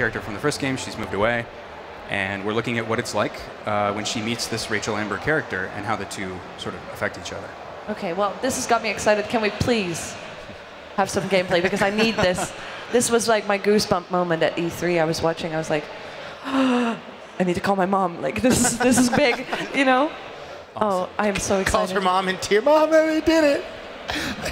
character from the first game. She's moved away. And we're looking at what it's like when she meets this Rachel Amber character and how the two sort of affect each other. Okay, well, this has got me excited. Can we please have some gameplay? Because I need this. This was like my goosebump moment at E3. I was watching. I was like, I need to call my mom. Like, this is big, you know? Awesome. Oh, I am so excited. Calls her mom in tears. Mom, they did it.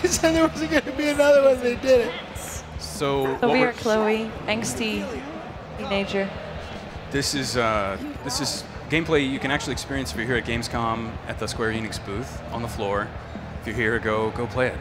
They said there wasn't going to be another one. They did it. So we are Chloe, angsty teenager. This is gameplay you can actually experience if you're here at Gamescom at the Square Enix booth on the floor. If you're here, go play it.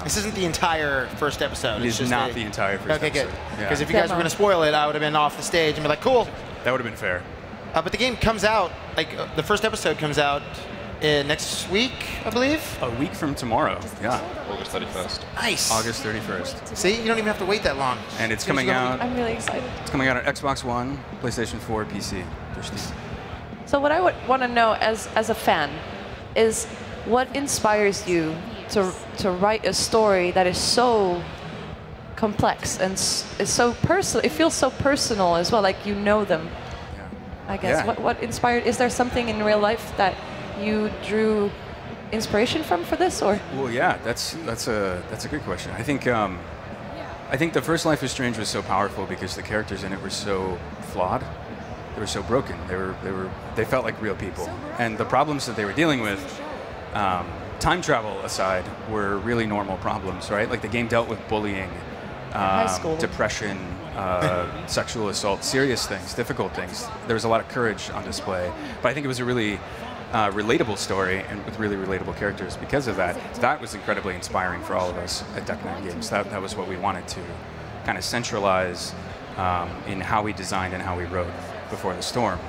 This isn't the entire first episode. It is not the entire first episode. Okay, good. Because if you guys were going to spoil it, I would have been off the stage and be like, cool. That would have been fair. But the game comes out, like the first episode comes out next week, I believe. A week from tomorrow. Yeah. August 31st. Nice. August 31st. See, you don't even have to wait that long. And it's coming out. I'm really excited. It's coming out on Xbox One, PlayStation 4, PC. So what I would want to know as a fan is what inspires you to write a story that is so complex and is so personal. It feels so personal as well, like you know them. Yeah. I guess. Yeah. What inspired? Is there something in real life that you drew inspiration from for this, or? Well, yeah, that's a good question. I think the first Life is Strange was so powerful because the characters in it were so flawed. They were so broken. They felt like real people, and the problems that they were dealing with, time travel aside, were really normal problems, right? Like the game dealt with bullying, depression, sexual assault, serious things, difficult things. There was a lot of courage on display, but I think it was a really relatable story and with really relatable characters. Because of that, that was incredibly inspiring for all of us at Deck 9 Games. That was what we wanted to kind of centralize in how we designed and how we wrote Before the Storm.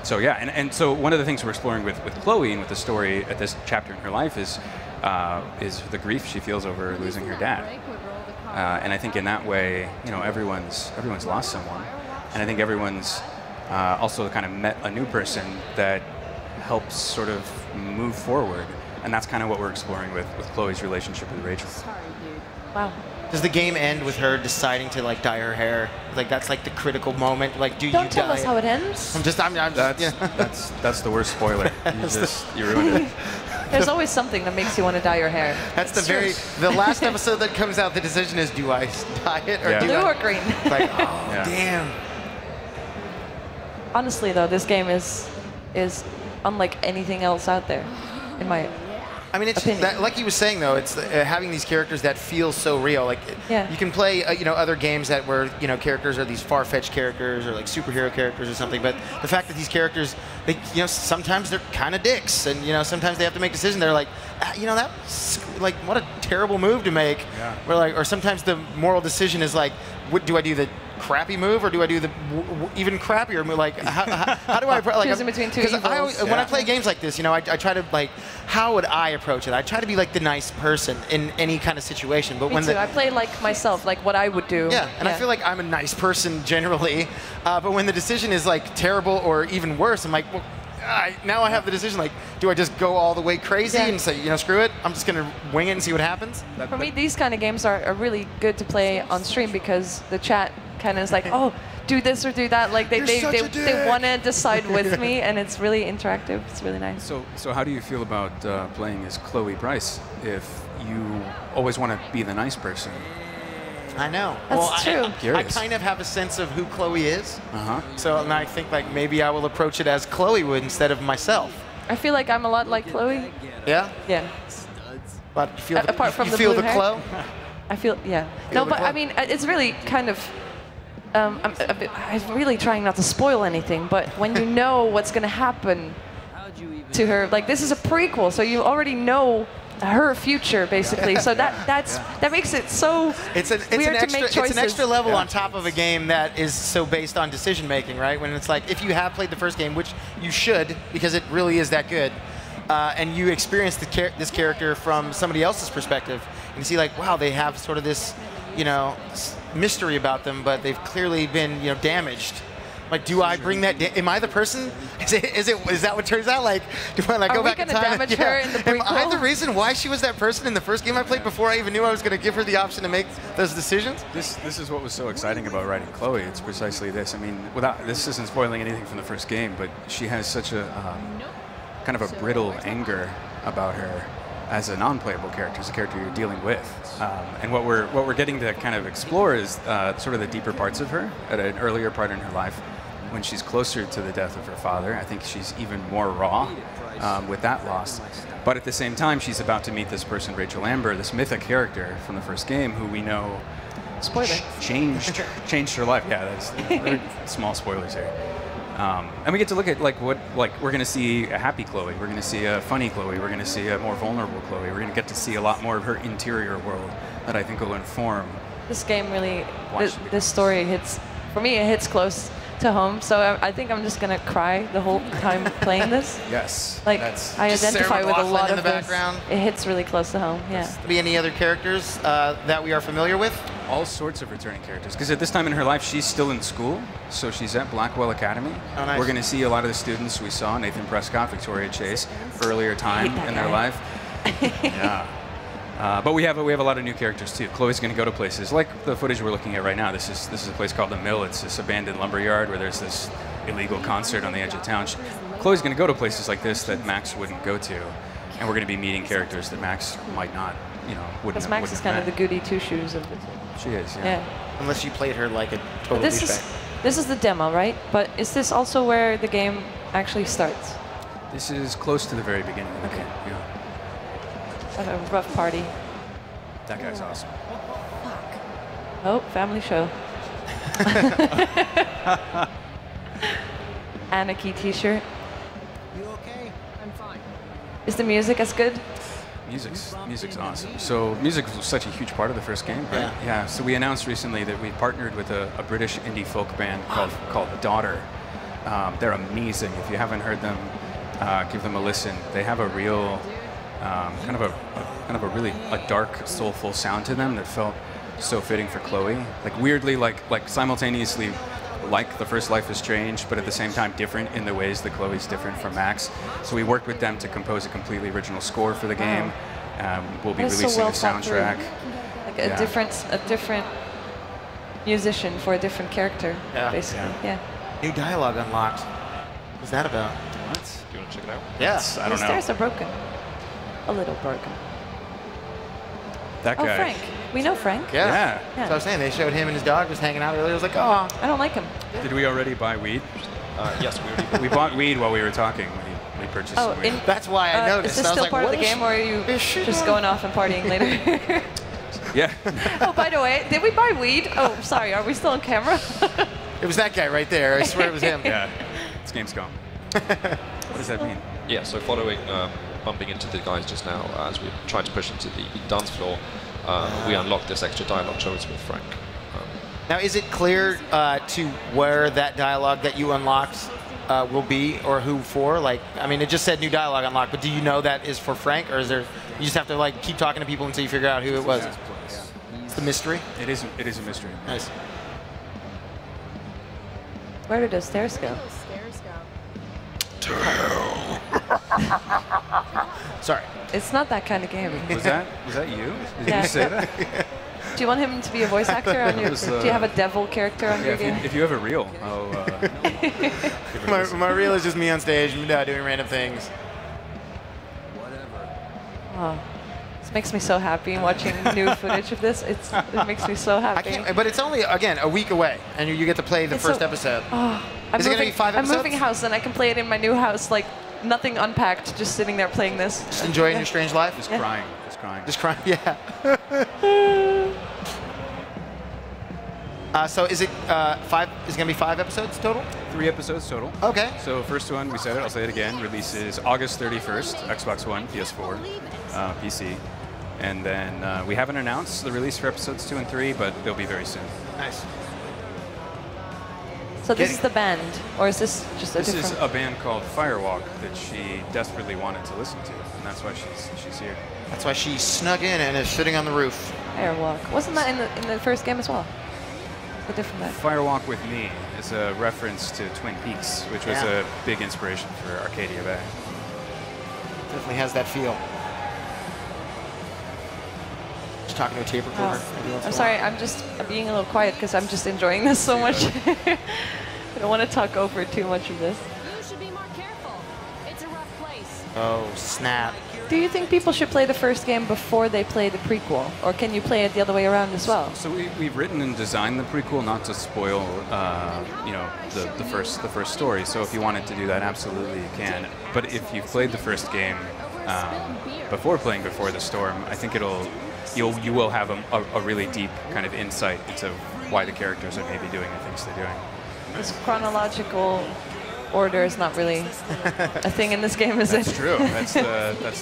So yeah, and so one of the things we're exploring with Chloe and with the story at this chapter in her life is the grief she feels over losing her dad. And I think in that way, you know, everyone's lost someone, and I think everyone's also kind of met a new person that helps sort of move forward, and that's kind of what we're exploring with Chloe's relationship with Rachel. Wow. Does the game end with her deciding to like dye her hair? Like that's like the critical moment. Like, do you Don't tell dye us it? how it ends. I'm just That's the worst spoiler. You ruined it. There's always something that makes you want to dye your hair. That's the last episode that comes out. The decision is, do I dye it or do blue I? or green? Like, oh damn. Honestly, though, this game is unlike anything else out there, in my I mean, it's opinion. that, like he was saying though, it's having these characters that feel so real. Like you can play, other games that where characters are these far-fetched characters or like superhero characters or something. But the fact that these characters, they, sometimes they're kind of dicks, and sometimes they have to make decisions. They're like, that's like what a terrible move to make. Yeah. Or sometimes the moral decision is like, do I do the crappy move or do I do the even crappier move? Like, how do I like? Choosing between two evils. When I play games like this, I try to like, how would I approach it? I try to be like the nice person in any kind of situation. But Me too. I play like myself, like what I would do. Yeah, and I feel like I'm a nice person generally. But when the decision is like terrible or even worse, I'm like, well, now I have the decision. Like, do I just go all the way crazy and say, screw it? I'm just gonna wing it and see what happens. For me, these kind of games are really good to play on stream because the chat kind of is like, oh, do this or do that. Like they want to decide with me, and it's really interactive. It's really nice. So how do you feel about playing as Chloe Price if you always want to be the nice person? I know. That's true. I kind of have a sense of who Chloe is. So and I think like maybe I will approach it as Chloe would instead of myself. I feel like I'm a lot like Chloe. Yeah? Yeah. But you feel apart from you feel blue the hair? Chloe? I feel, yeah. No, but I mean, it's really kind of, I'm really trying not to spoil anything, but when you know what's going to happen to her, like this is a prequel, so you already know her future, basically. So that makes it so weird to make choices. It's an extra level on top of a game that is so based on decision making, right? When it's like, if you have played the first game, which you should, because it really is that good, and you experience this character from somebody else's perspective, and you see like, wow, they have sort of this, mystery about them, but they've clearly been, damaged. Like, do I bring that? Am I the person? Is that what turns out? Like, do I like go back in time? Are we gonna damage her in the prequel? Am I the reason why she was that person in the first game I played before I even knew I was going to give her the option to make those decisions? This is what was so exciting about writing Chloe. It's precisely this. I mean, this isn't spoiling anything from the first game, but she has such a kind of a brittle anger about her as a non-playable character, as a character you're dealing with. And what we're getting to kind of explore is sort of the deeper parts of her at an earlier part in her life, when she's closer to the death of her father. I think she's even more raw with that loss. But at the same time, she's about to meet this person, Rachel Amber, this mythic character from the first game, who we know changed her life. Yeah, that's very small spoilers here. And we get to look at we're going to see a happy Chloe, we're going to see a funny Chloe, we're going to see a more vulnerable Chloe. We're going to get to see a lot more of her interior world that I think will inform. This game really, this story hits, for me, it hits close to home. So I think I'm just going to cry the whole time playing this. Yes. Like, I identify with a lot of the background. It hits really close to home, yeah. Be any other characters that we are familiar with? All sorts of returning characters, because at this time in her life, she's still in school, so she's at Blackwell Academy. Oh, nice. We're going to see a lot of the students we saw, Nathan Prescott, Victoria Chase, earlier time in their life. Yeah. But we have a lot of new characters too. Chloe's going to go to places like the footage we're looking at right now. This is a place called the Mill. It's this abandoned lumber yard where there's this illegal concert on the edge of town. Chloe's going to go to places like this that Max wouldn't go to, and we're going to be meeting characters that Max might not, wouldn't. Because Max is kind of the goody two shoes of the two. She is, yeah. Unless you played her like a total douchebag. This is the demo, right? But is this also where the game actually starts? This is close to the very beginning of the game, yeah. A rough party. That guy's awesome. Oh, family show. Anarchy t-shirt. You okay? I'm fine. Is the music as good? Music's awesome. So music was such a huge part of the first game, right? Yeah. So we announced recently that we partnered with a British indie folk band called Daughter. They're amazing. If you haven't heard them, give them a listen. They have a real kind of a really dark, soulful sound to them that felt so fitting for Chloe. Like weirdly, like simultaneously, like the first Life is Strange, but at the same time different in the ways that Chloe's different from Max. So we worked with them to compose a completely original score for the game. We'll be releasing a soundtrack. Like a different musician for a different character, basically. Yeah. New dialogue unlocked. What's that about? What? Do you want to check it out? Yes. I don't know. The stairs are broken. A little broken. That guy. Oh, Frank. We know Frank. Yeah. So I was saying, they showed him and his dog just hanging out earlier. I was like, oh. I don't like him. Did we already buy weed? Yes, we already. We bought weed while we were talking. We purchased some weed. That's why I noticed. Is this still part of the game, or are you just going off and partying later? Yeah. Oh, by the way, did we buy weed? Oh, sorry. Are we still on camera? It was that guy right there. I swear it was him. Yeah. It's Gamescom. What does that mean? Yeah, so following bumping into the guys just now, as we tried to push into the dance floor, we unlocked this extra dialogue choice with Frank. Now, is it clear to where that dialogue that you unlocked will be, or who for? Like, I mean, it just said new dialogue unlocked, but do you know that is for Frank, or is there? You just have to like keep talking to people until you figure out who it was. It's the mystery. It is a mystery. Nice. Where did those stairs go? Sorry. It's not that kind of game. Was that you? Did you say that? Do you want him to be a voice actor on your? Do you have a devil character on your game? If you have a reel, my reel is just me on stage doing random things. Oh, this makes me so happy watching new footage of this. It makes me so happy. But it's only, again, a week away, and you get to play the first episode. Is it going to be 5 episodes? I'm moving house, and I can play it in my new house, like nothing unpacked, just sitting there playing this. Just enjoying your strange life? Just crying. Just crying, yeah. So is it 5? Is it going to be 5 episodes total? 3 episodes total. Okay. So first one, we said it, I'll say it again, releases August 31st, Xbox One, PS4, PC. And then we haven't announced the release for episodes 2 and 3, but they'll be very soon. Nice. So this is the band, or is this just a different? This is a band called Firewalk that she desperately wanted to listen to, and that's why she's here. That's why she snuck in and is sitting on the roof. Firewalk. Wasn't that in the first game as well? A different band. Firewalk with Me is a reference to Twin Peaks, which was a big inspiration for Arcadia Bay. Definitely has that feel. Just talking to a tape recorder. I'm sorry, I'm just being a little quiet because I'm just enjoying this so much. I don't want to talk over too much of this. You should be more careful. It's a rough place. Oh, snap. Do you think people should play the first game before they play the prequel? Or can you play it the other way around as well? So we've written and designed the prequel not to spoil, you know, the first story. So if you wanted to do that, absolutely you can. But if you've played the first game before playing Before the Storm, I think you will have a really deep kind of insight into why the characters are maybe doing the things they're doing. This chronological order is not really a thing in this game, is it? That's true. That's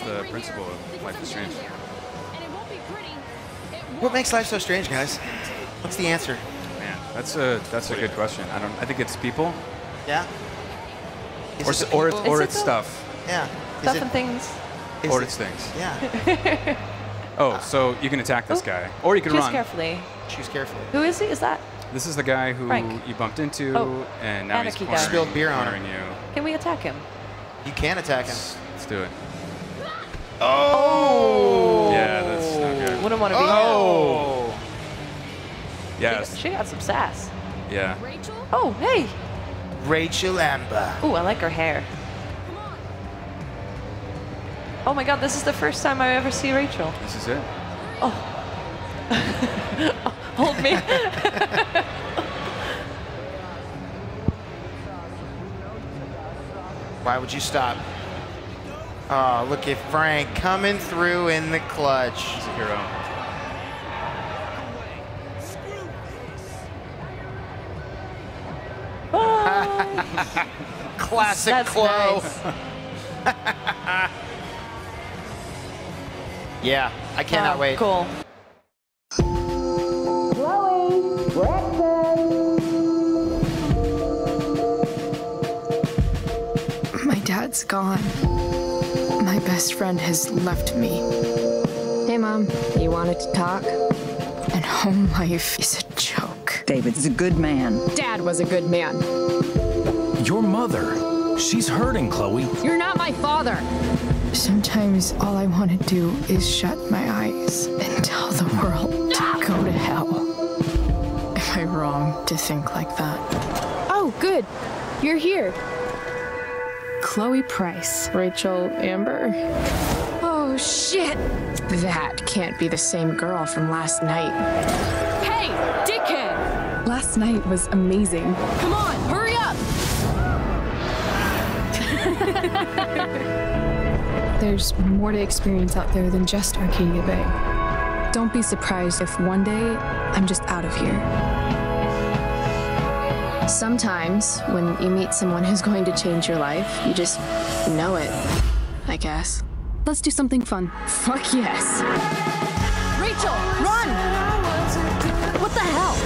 the principle of Life is Strange. What makes life so strange, guys? What's the answer? Man, that's a good question. I think it's people. Yeah. Or it's stuff. Yeah. Stuff and things. Or it's things. Yeah. Oh, so you can attack this guy, or you can Choose run. carefully. Choose carefully. Who is he? Is that? This is the guy who Frank. you bumped into, and now Anarchy he's guy. Spilled beer on cornering him. you. Can we attack him? You can attack him. Let's do it. Oh! Yeah, that's not good. Wouldn't want to be Oh! Yes. She got some sass. Yeah. Rachel? Oh, hey. Rachel Amber. Ooh, I like her hair. Oh my god, this is the first time I ever see Rachel. This is it. Oh. Hold me. Why would you stop? Oh, look at Frank coming through in the clutch. He's a hero. Classic That's Chloe. nice. Yeah, I cannot wait. Cool. My dad's gone. My best friend has left me. Hey, Mom. You wanted to talk? And home life is a joke. David's a good man. Dad was a good man. Your mother. She's hurting, Chloe. You're not my father. Sometimes all I want to do is shut my eyes and tell the world to go to hell. Am I wrong to think like that? Oh, good. You're here. Chloe Price. Rachel Amber. Oh, shit. That can't be the same girl from last night. Hey, dickhead. Last night was amazing. Come on, hurry up. There's more to experience out there than just Arcadia Bay. Don't be surprised if one day I'm just out of here. Sometimes, when you meet someone who's going to change your life, you just know it, I guess. Let's do something fun. Fuck yes. Rachel, run! What the hell?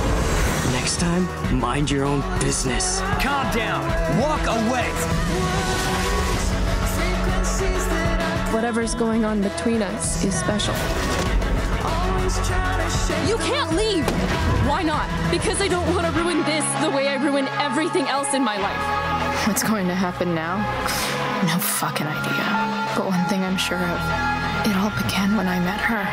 Next time, mind your own business. Calm down. Walk away. Whatever's going on between us is special. You can't leave! Why not? Because I don't want to ruin this the way I ruin everything else in my life. What's going to happen now? No fucking idea. But one thing I'm sure of, it all began when I met her.